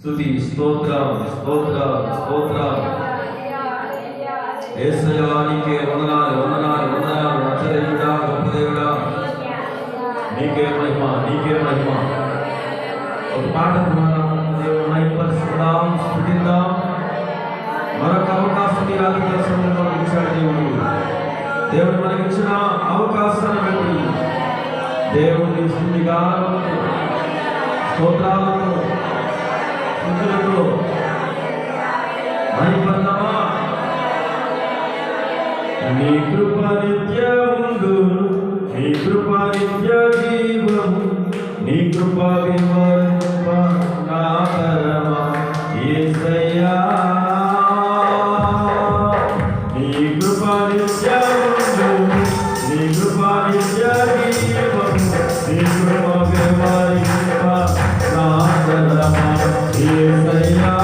స్తుతి స్తోత్రం స్తోత్రం స్తోత్రం. యేసయ్యా నీకే వందనాలు వందనాలు వందనాలు. నజరేయుడా గొప్ప దేవుడా నీకే మహిమ నీకే మహిమ. ఒక పాట ద్వారా దేవుని మహిమపరుచుకుందాం, స్తుతిద్దాం. మరొక అవకాశం ఈ రాత్రి సమయంలో ఇచ్చాడు దేవుడు మనకిచ్చిన అవకాశాన్ని బట్టి దేవుని స్తుతిగా స్తోత్రాలతో స్తుతులతో మహిమపడదామా. నీ కృప నిత్యముందును, నీ కృప నిత్య జీవము, నీ కృప విమర్శ నా పరమా యేసయ్యా. నీ కృప నిత్యముందును, నీ కృప నిత్య జీవము, నీ కృప విమర్శ నా పరమా యేసయ్యా.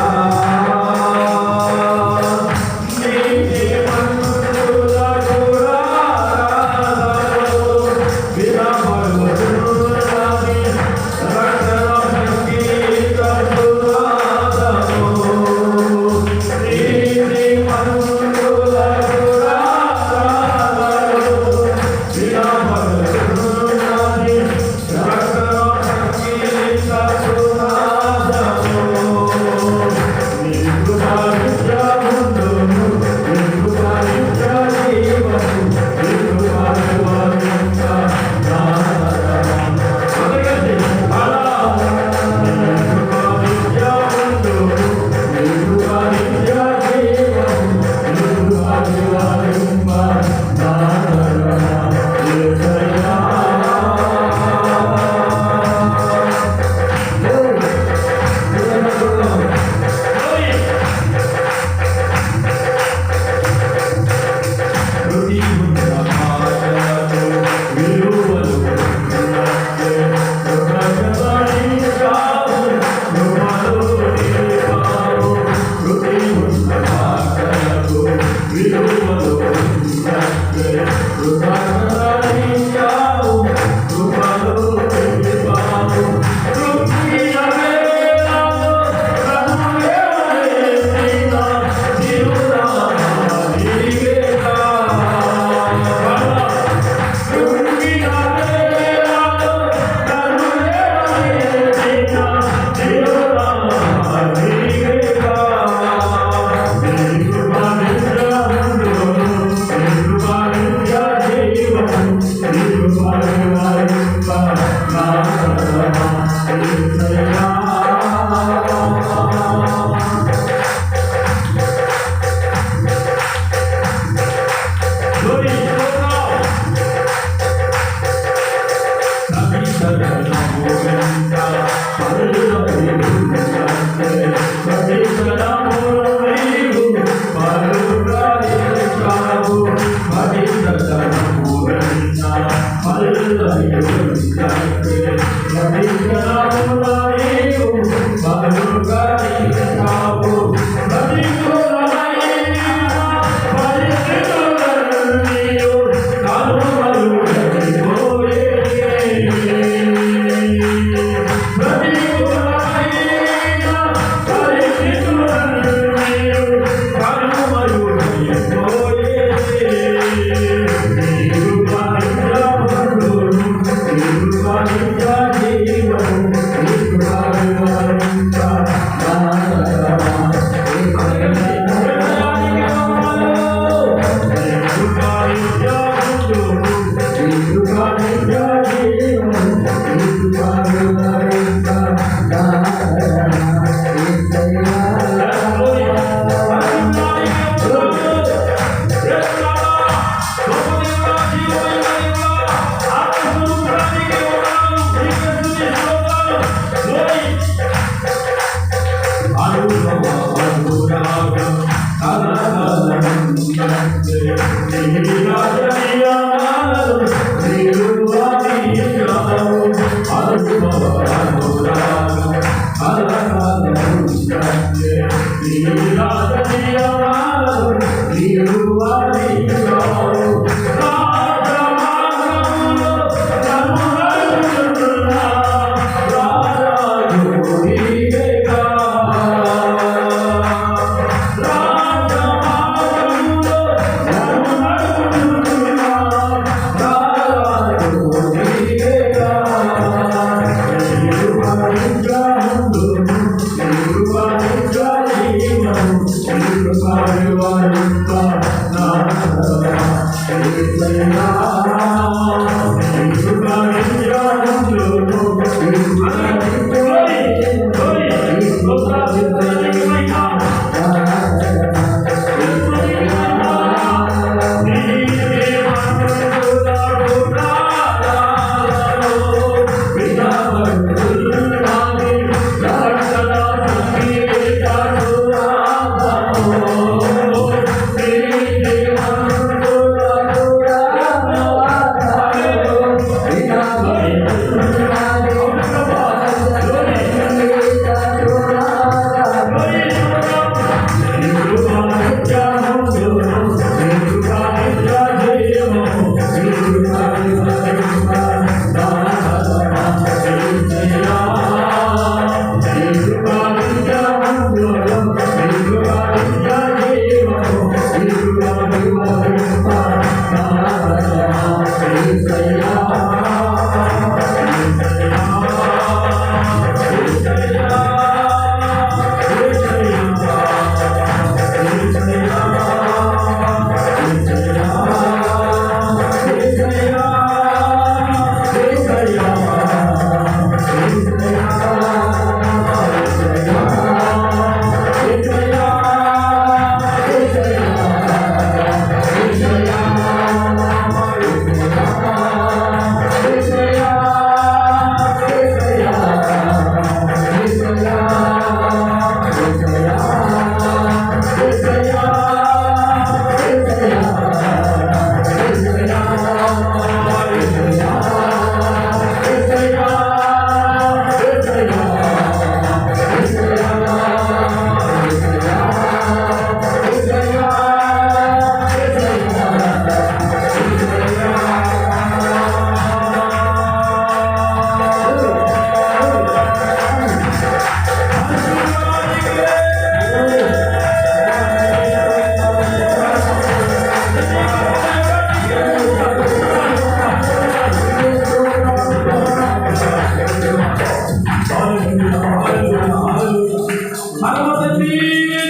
పరమ తండ్రి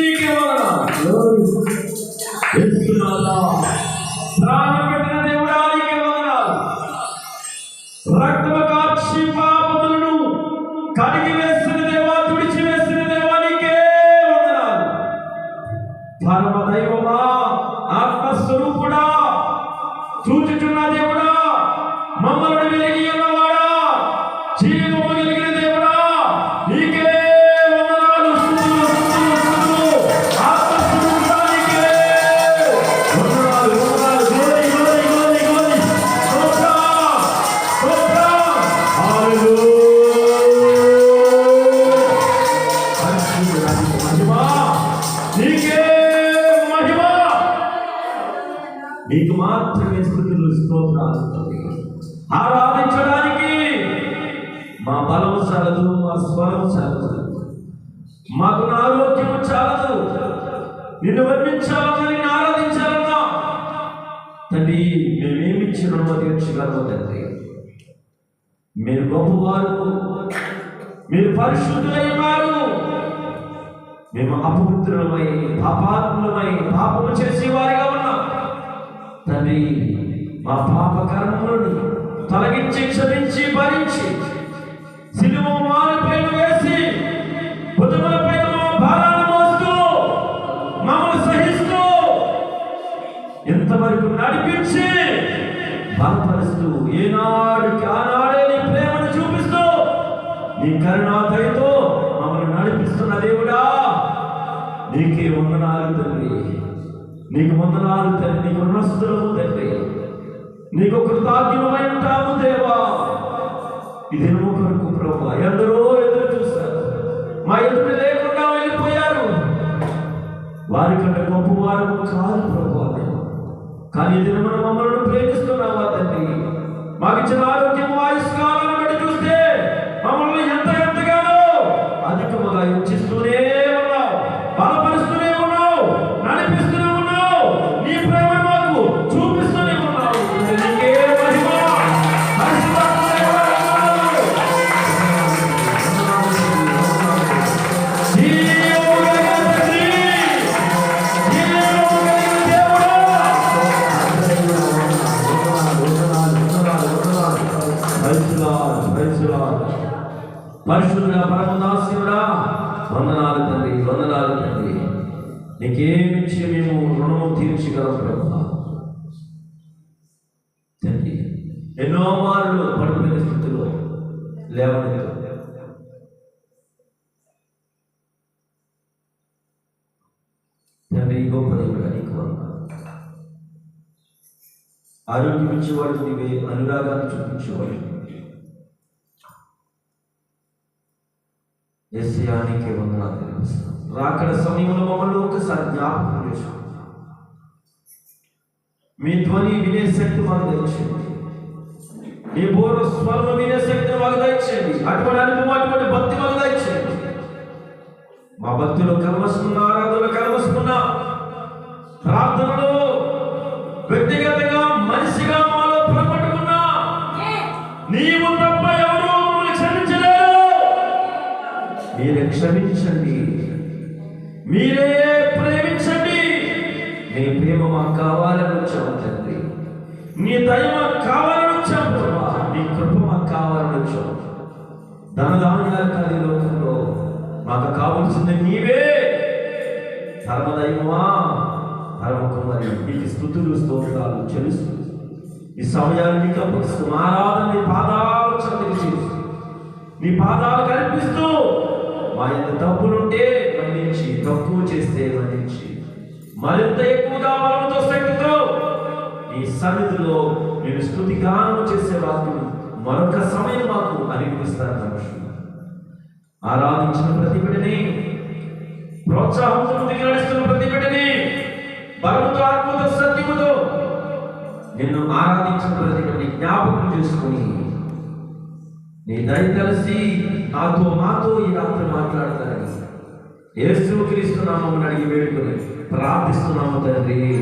నీకే వందనాలు. యేసునాథా, ప్రాణం పెట్టిన దేవుడా నీకే వందనాలు. రక్తము కార్చి పాపములను కడిగి వేసిన దేవా, తుడిచి వేసిన దేవా నీకే వందనాలు. పరమ దైవమా, ఆత్మస్వరూపుడా, చూచుచున్న దేవుడా, మమ్మల్ని వెలిగి ఉన్నవాడా, జీవము కలిగిన దేవుడా నీకే వందనాలు. ఆత్మస్వరూపుడా నీకే వందనాలు, వందనాలు. Glory, glory, glory, glory. స్తోత్రం, స్తోత్రం. హల్లెలూయా. మహిమ నీకే, మహిమ నీకు మాత్రమే. స్తుతులు, స్తోత్రాలు. ఆరాధించడానికి మా బలము చాలదు, మా స్వరము చాలదు, మాకు నా ఆరోగ్యము చాలదు. నిన్ను వర్ణించాలని, ఆరాధించాలన్నా తండ్రి మేమేమిచ్చి రుణము తీర్చగలము తండ్రి. మీరు గొప్పవారు, మీరు పరిశుద్ధులై ఉన్నారు. మేము అపవిత్రులమై, పాపాత్ములమై, పాపము చేసేవారిగా ఉన్నాం తండ్రి. మా పాప కర్మలను తొలగించి, క్షమించి, భరించి, సిలువ మాలపై వేసి, భుజములపై భారాన్ని మోస్తూ, మమ్మల్ని సహిస్తూ, ఎంతవరకు నడిపించి, బలపరుస్తూ, ఏనాడికి ఆనాడే నీ ప్రేమను చూపిస్తూ, నీ కరుణా దయతో మమ్మల్ని నడిపిస్తున్న దేవుడా నీకే వందనాలు తండ్రి. నీకు వందనాలు తండ్రి. నీకు రుణస్థులము తండ్రి. నీకు కృతజ్ఞమై ఉంటాము దేవా. ఇది కొరకు ప్రభు ఎందరో ఎదురు చూస్తారు, మా ఎదురు లేకుండా వెళ్ళిపోయారు. వారికంటే గొప్పవారు కాదు ప్రభు. కానీ ఇది మనం మమ్మల్ని ప్రేమిస్తున్నావా తండ్రి. మాకు ఇచ్చిన ఆరోగ్యము, ఆయుష్కాలను బట్టి చూస్తే మమ్మల్ని ఎంతగానో అధికముగా ఇచ్చిస్తూనే ఉన్నావు, బలపరుస్తూనే ఉన్నావు, నడిపిస్తూనే ఉన్నావు, నీ ప్రేమ మాకు చూపిస్తూనే ఉన్నావు. నీకే మహిమ. పరిశుద్ధుడా, పరమదాసుడా వందనాలు తండ్రి, వందనాలు తండ్రి. నీకేమిచ్చి మేము రుణము తీర్చగలం ప్రభు తండ్రి. ఎన్నో మార్లు పడిపోయిన స్థితిలో లేవలేదు తండ్రి. గొప్ప దేవుడా నీకు వందనాలు. ఆరోగ్యం ఇచ్చేవాడు నీవే, అనురాగాన్ని చూపించేవాడు యేసయ్యా నీకే వందనాలు తెలుస్తున్నాం. రాకడ సమయంలో మమ్మల్ని ఒకసారి జ్ఞాపకం చేసుకోండి. మీ ధ్వని వినే శక్తి మాకు దయచేయండి. నీ పూర్వ స్వరం వినే శక్తిని మాకు దయచేయండి. అటువంటి అనుభవం, అటువంటి భక్తి మాకు దయచేయండి. మా భక్తులు కలవసుకున్న, ఆరాధనలు కలవసుకున్న, ప్రార్థనలు వ్యక్తిగతంగా మనిషిగా మాలో పొరపట్టుకున్నా నీవు తప్ప ఎవరు మమ్మల్ని క్షమించలేరు. మీరే క్షమించండి, మీరే ప్రేమించండి. నీ ప్రేమ మాకు కావాలని వచ్చాము తండ్రి. నీ దయ మాకు కావాలని వచ్చాము ప్రభా. నీ కృప మాకు కావాలని వచ్చాము. ధనధాన్యాలు కాదు లోకంలో మాకు కావాల్సింది నీవే. పరమదైవమా, పరమకుమారి నీకు స్తుతులు, స్తోత్రాలు చెల్లిస్తూ ఈ సమయాన్ని నీకు అప్పగిస్తూ, ఆరాధన నీ పాదాలు చెంతకు చేస్తూ, నీ పాదాలు కనిపిస్తూ, మా ఎంత తప్పులుంటే మన్నించి, తక్కువ చేస్తే మన్నించి, మరింత ఎక్కువగా బలంతో శక్తితో నీ సన్నిధిలో నేను స్తుతి గానం చేసే వాక్యం మరొక సమయం మాకు అనుగ్రహిస్తారు మనుషులు. ఆరాధించిన ప్రతి బిడ్డని, ప్రోత్సాహంతో ముందుకు నడుస్తున్న ప్రతి బిడ్డని, బలముతో, ఆత్మతో, సత్యముతో నిన్ను ఆరాధించిన ప్రతి బిడ్డని జ్ఞాపకం చేసుకుని నీ దయ కలిసి నాతో, మాతో ఈ రాత్రి మాట్లాడతారని యేసుక్రీస్తు నామమున అడిగి వేడుకొని ప్రార్థిస్తున్నాము తండ్రి.